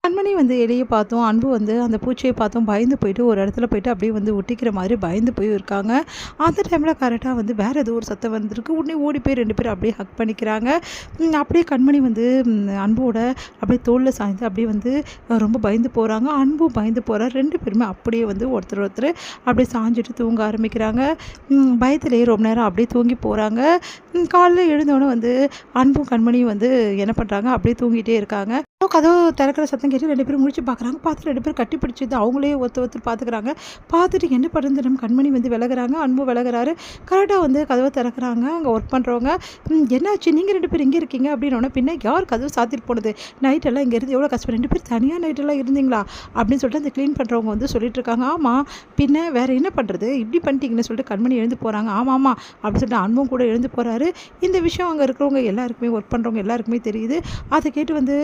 கண்மணி வந்து எலிய பார்த்தோம். அன்பு வந்து அந்த பூச்சிய பார்த்தோம். பயந்து போயிட்டு ஒரு இடத்துல போயிட்டு அப்படியே வந்து ஒட்டிக்கிற மாதிரி பயந்து போய் இருக்காங்க. அந்த டைம்ல கரெக்ட்டா வந்து வேற ஏதோ ஒரு சத்தம் வந்திருக்கு. உடனே ஓடி போய் 2 பேரும் அப்படியே ஹக் பண்ணிக்கிறாங்க. அப்படியே கண்மணி வந்து அன்போட அப்படியே தோள்ல சாய்ந்து அப்படியே வந்து ரொம்ப பயந்து போறாங்க. அன்பும் பயந்து போறா. 2 பேருமே அப்படியே வந்து ஒருத்தர் ஒருத்தர் அப்படியே சாஞ்சுட்டு தூங்க ஆரம்பிக்கிறாங்க. பயத்திலேயே ரொம்ப நேரம் அப்படியே தூங்கி போறாங்க. காலைல எழுந்தோனே வந்து அன்பும் கண்மணியும் வந்து என்ன பண்றாங்க, அப்படியே தூங்கிட்டே இருக்காங்க. கதவு திறக்கிற சத்தம் கேட்டு 2 பேரும் முழிச்சு பார்க்குறாங்க. பார்த்துட்டு 2 பேரும் கட்டி பிடிச்சிது அவங்களே ஒருத்தர் ஒருத்தர் பார்த்துக்கிறாங்க. பார்த்துட்டு என்ன பண்ணுறது நம்ம கண்மணி வந்து விலகுறாங்க. அன்பு விலகுறாரு. கரெக்டாக வந்து கதவை திறக்கிறாங்க. அங்கே ஒர்க் பண்ணுறவங்க என்னாச்சு நீங்கள் 2 பேரும் இங்கே இருக்கீங்க அப்படின்னோடனே பின்ன யார் கதவு சாத்திட்டு போனது நைட்டெல்லாம் இங்கே இருந்து எவ்வளோ கஷ்டம் 2 பேர் தனியாக நைட்டெல்லாம் இருந்தீங்களா அப்படின்னு சொல்லிட்டு அந்த க்ளீன் பண்ணுறவங்க வந்து சொல்லிட்டு இருக்காங்க. ஆமாம் பின்ன வேறு என்ன பண்ணுறது இப்படி பண்ணிட்டீங்கன்னு சொல்லிட்டு கண்மணி எழுந்து போகிறாங்க. ஆமாம் அப்படின்னு சொல்லிட்டு அன்பும் கூட எழுந்து போகிறாரு. இந்த விஷயம் அங்கே இருக்கிறவங்க எல்லாருக்குமே ஒர்க் பண்ணுறவங்க எல்லாருக்குமே தெரியுது. அதை கேட்டு வந்து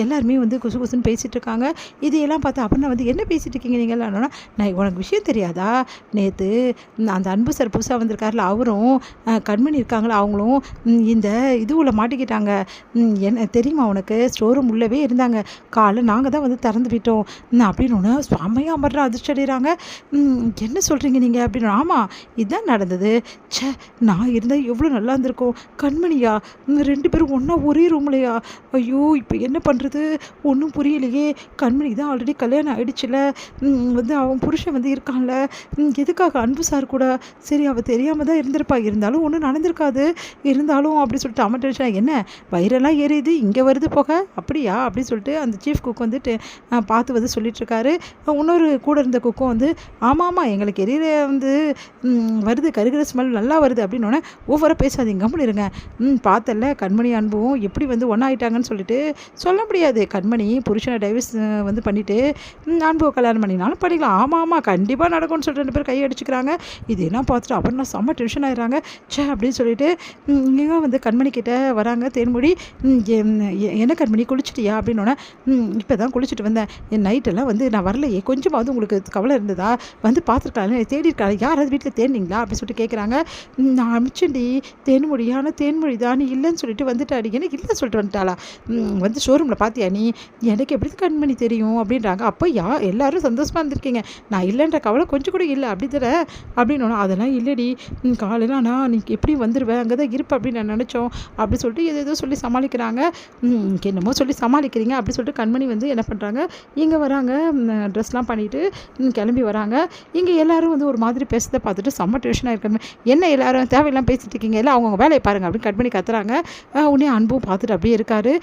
எல்லாருமே வந்து குசு குசுன்னு பேசிகிட்டு இருக்காங்க. இதையெல்லாம் பார்த்து அப்புறம் வந்து என்ன பேசிகிட்டு இருக்கீங்க நீங்கள்லாம் நான் உனக்கு விஷயம் தெரியாதா நேற்று அந்த அன்பு சார் புதுசாக வந்திருக்காருல அவரும் கண்மணி இருக்காங்களா அவங்களும் இந்த இதுவில் மாட்டிக்கிட்டாங்க என்ன தெரியுமா உனக்கு ஸ்டோர் ரூம் உள்ளவே இருந்தாங்க காலை நாங்கள் தான் வந்து திறந்து விட்டோம் அப்படின்னு ஒன்று செம்மையாக அமர்றா அதிர்ச்சி அடைகிறாங்க. என்ன சொல்கிறீங்க நீங்கள் அப்படின்னு ஆமாம் இதுதான் நடந்தது. ச்சே நான் இருந்தால் எவ்வளோ நல்லா இருந்திருக்கும் கண்மணியா 2 பேரும் ஒன்றா ஒரே ரூம்லையா ஐயோ இப்போ என்ன பண்ணுறது ஒன்றும் புரியலையே கண்மணி தான் ஆல்ரெடி கல்யாணம் ஆகிடுச்சில்ல வந்து அவன் புருஷன் வந்து இருக்கான்ல எதுக்காக அன்பு சார் கூட சரி அவள் தெரியாமல் தான் இருந்திருப்பா இருந்தாலும் ஒன்றும் நடந்திருக்காது இருந்தாலும் அப்படி சொல்லிட்டு அம்மா டென்ஷன் என்ன வயிறெல்லாம் ஏறியுது இங்கே வருது போக அப்படியா அப்படின்னு சொல்லிட்டு அந்த சீஃப் குக் வந்துட்டு பார்த்து வந்து சொல்லிட்டுருக்காரு. இன்னொரு கூட இருந்த குக்கும் வந்து ஆமாம் எங்களுக்கு எரியிற வந்து வருது கருகிற ஸ்மெல் நல்லா வருது அப்படின்னோடனே ஓவராக பேசாதீங்க கம்முன்னு இருங்க பார்த்தல கண்மணி அன்பும் எப்படி வந்து ஒன்றாயிட்டாங்கன்னு சொல்லிட்டு சொல்ல முடியாது. கண்மணி புருஷனை டைவர்ஸ் வந்து பண்ணிவிட்டு அன்புவை கல்யாணம் பண்ணினாலும் பண்ணிக்கலாம். ஆமாம் கண்டிப்பாக நடக்கும்னு சொல்லிட்டு 2 பேர் கை அடிச்சுக்கிறாங்க. இதெல்லாம் பார்த்துட்டு அப்புறம் நான் செம்ம டென்ஷன் ஆகிடுறாங்க. சே அப்படின்னு சொல்லிட்டு இங்கே வந்து கண்மணி கிட்டே வராங்க. தேன்மொழி என்ன கண்மணி குளிச்சிட்டியா அப்படின்னோடனே இப்போ தான் குளிச்சுட்டு வந்தேன் என் நைட்டெல்லாம் வந்து நான் வரலையே கொஞ்சமாவது உங்களுக்கு கவலை இருந்ததா வந்து பார்த்துருக்காங்க தேடி இருக்காங்க யாராவது வீட்டில் தேடினீங்களா அப்படின்னு சொல்லிட்டு கேட்குறாங்க. நான் அமிச்சண்டி தேன்மொழி ஆனால் தேன்மொழி தான் நீ இல்லைன்னு சொல்லிட்டு வந்துட்டாடி எனக்கு இல்லைன்னு சொல்லிட்டு வந்துட்டாளா வந்து ஷோரூமில் பார்த்தியா நீ எனக்கு எப்படி கண்மணி தெரியும் அப்படின்றாங்க. அப்போ எல்லோரும் சந்தோஷமாக இருந்திருக்கீங்க நான் இல்லைன்ற கவலை கொஞ்சம் கூட இல்லை அப்படி தர அப்படின்னு அதெல்லாம் இல்லைடி காலையில் ஆனால் நீ எப்படி வந்துடுவேன் அங்கே தான் இருப்பேன் அப்படின்னு நான் நினச்சோம் அப்படி சொல்லிட்டு ஏதோ சொல்லி சமாளிக்கிறாங்க. என்னமோ சொல்லி சமாளிக்கிறீங்க அப்படி சொல்லிட்டு கண்மணி வந்து என்ன பண்ணுறாங்க இங்கே வராங்க ட்ரெஸ்லாம் பண்ணிவிட்டு கிளம்பி வராங்க. இங்கே எல்லோரும் வந்து ஒரு மாதிரி பேசுறதை பார்த்துட்டு செம்ம டென்ஷனாக இருக்கணும் என்ன எல்லோரும் தேவையெல்லாம் பேசிட்டு இருக்கீங்க எல்லாம் அவங்க வேலையை பாருங்கள் அப்படின்னு கண்மணி கத்துறாங்க. உடனே அன்பும் பார்த்துட்டு அப்படியே இருக்காரு.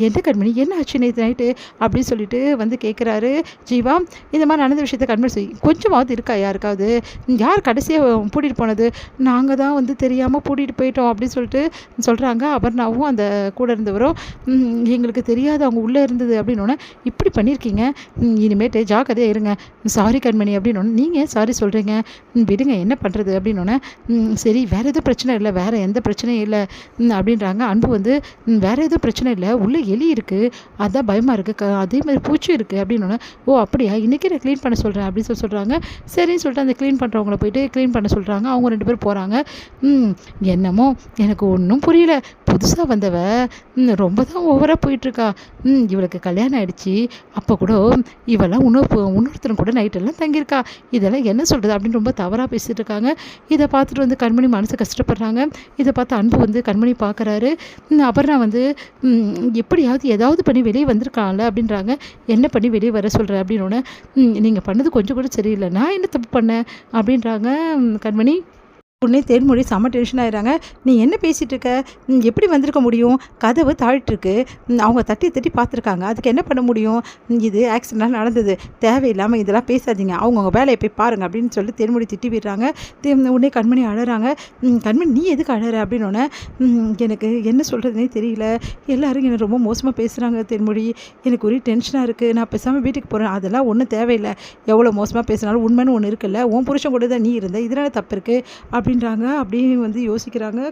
என்ன கண்மணி என்ன ஆச்சு நேற்று நைட்டு அப்படின்னு சொல்லிட்டு வந்து கேட்குறாரு. ஜீவா இந்த மாதிரி நடந்த விஷயத்தை கண்மணி கொஞ்சமாவது இருக்கா யாருக்காவது யார் கடைசியாக பூட்டிகிட்டு போனது நாங்கள் தான் வந்து தெரியாமல் பூட்டிகிட்டு போயிட்டோம் அப்படின்னு சொல்லிட்டு சொல்கிறாங்க. அபர்ணாவும் அந்த கூட இருந்தவரும் எங்களுக்கு தெரியாது அவங்க உள்ளே இருந்தது அப்படின்னோடனே இப்படி பண்ணியிருக்கீங்க இனிமேட்டு ஜாக்கிரதையாக இருங்க சாரி கண்மணி அப்படின்னு நீங்கள் சாரி சொல்கிறீங்க விடுங்க என்ன பண்ணுறது அப்படின்னோடனே சரி வேறு எதுவும் பிரச்சனை இல்லை வேறு எந்த பிரச்சனையும் இல்லை அப்படின்றாங்க. அன்பு வந்து வேறு எதுவும் பிரச்சனை இல்லை உள்ளே எலி இருக்குது அதான் பயமாக இருக்குது அதே மாதிரி பூச்சி இருக்குது அப்படின்னு ஓ அப்படியா இன்றைக்கி நான் க்ளீன் பண்ண சொல்கிறேன் அப்படின்னு சொல்கிறாங்க. சரின்னு சொல்லிட்டு அந்த க்ளீன் பண்ணுறவங்கள போயிட்டு க்ளீன் பண்ண சொல்கிறாங்க. அவங்க 2 பேரும் போகிறாங்க. என்னமோ எனக்கு ஒன்றும் புரியல புதுசாக வந்தவ ரொம்ப தான் ஓவராக போயிட்டுருக்கா இவளுக்கு கல்யாணம் ஆகிடுச்சி அப்போ கூட இவெல்லாம் இன்னொருத்தரும் கூட நைட்டெல்லாம் தங்கியிருக்கா இதெல்லாம் என்ன சொல்கிறது அப்படின்னு ரொம்ப தவறாக பேசிகிட்டு இருக்காங்க. இதை பார்த்துட்டு வந்து கண்மணி மனசு கஷ்டப்படுறாங்க. இதை பார்த்து அன்பு வந்து கண்மணி பார்க்குறாரு. அப்புறம் நான் வந்து எப்படியாவது ஏதாவது பண்ணி வெளியே வந்திருக்காங்கல்ல அப்படின்றாங்க. என்ன பண்ணி வெளியே வர சொல்கிறேன் அப்படின்னு நீங்கள் பண்ணது கொஞ்சம் கூட சரியில்லை நான் என்ன தப்பு பண்ணேன் அப்படின்றாங்க கண்மணி. உடனே தேன்மொழி செம்ம டென்ஷன் ஆகிடுறாங்க. நீ என்ன பேசிகிட்டு இருக்க எப்படி வந்திருக்க முடியும் கதவு தாழ்ட்டுருக்கு அவங்க தட்டி தட்டி பார்த்துருக்காங்க அதுக்கு என்ன பண்ண முடியும் இது ஆக்சிடென்ட்லாம் நடந்தது தேவையில்லாமல் இதெல்லாம் பேசாதீங்க அவங்கவுங்க வேலையை போய் பாருங்கள் அப்படின்னு சொல்லி தேன்மொழி திட்டி விடுறாங்க. உடனே கண்மணி அழறாங்க. கண்மணி நீ எதுக்கு அழற அப்படின்னோடனே எனக்கு என்ன சொல்கிறதுனே தெரியல எல்லோரும் என்னை ரொம்ப மோசமாக பேசுகிறாங்க தேன்மொழி எனக்கு ஒரே டென்ஷனாக இருக்குது நான் பேசாமல் வீட்டுக்கு போகிறேன் அதெல்லாம் ஒன்றும் தேவையில்லை எவ்வளோ மோசமாக பேசினாலும் உண்மைன்னு ஒன்று இருக்குல்ல உன் புருஷன் கூட தான் நீ இருந்த இதனால் தப்பு இருக்குது அப்படின்றாங்க. அப்படியே வந்து யோசிக்கிறாங்க.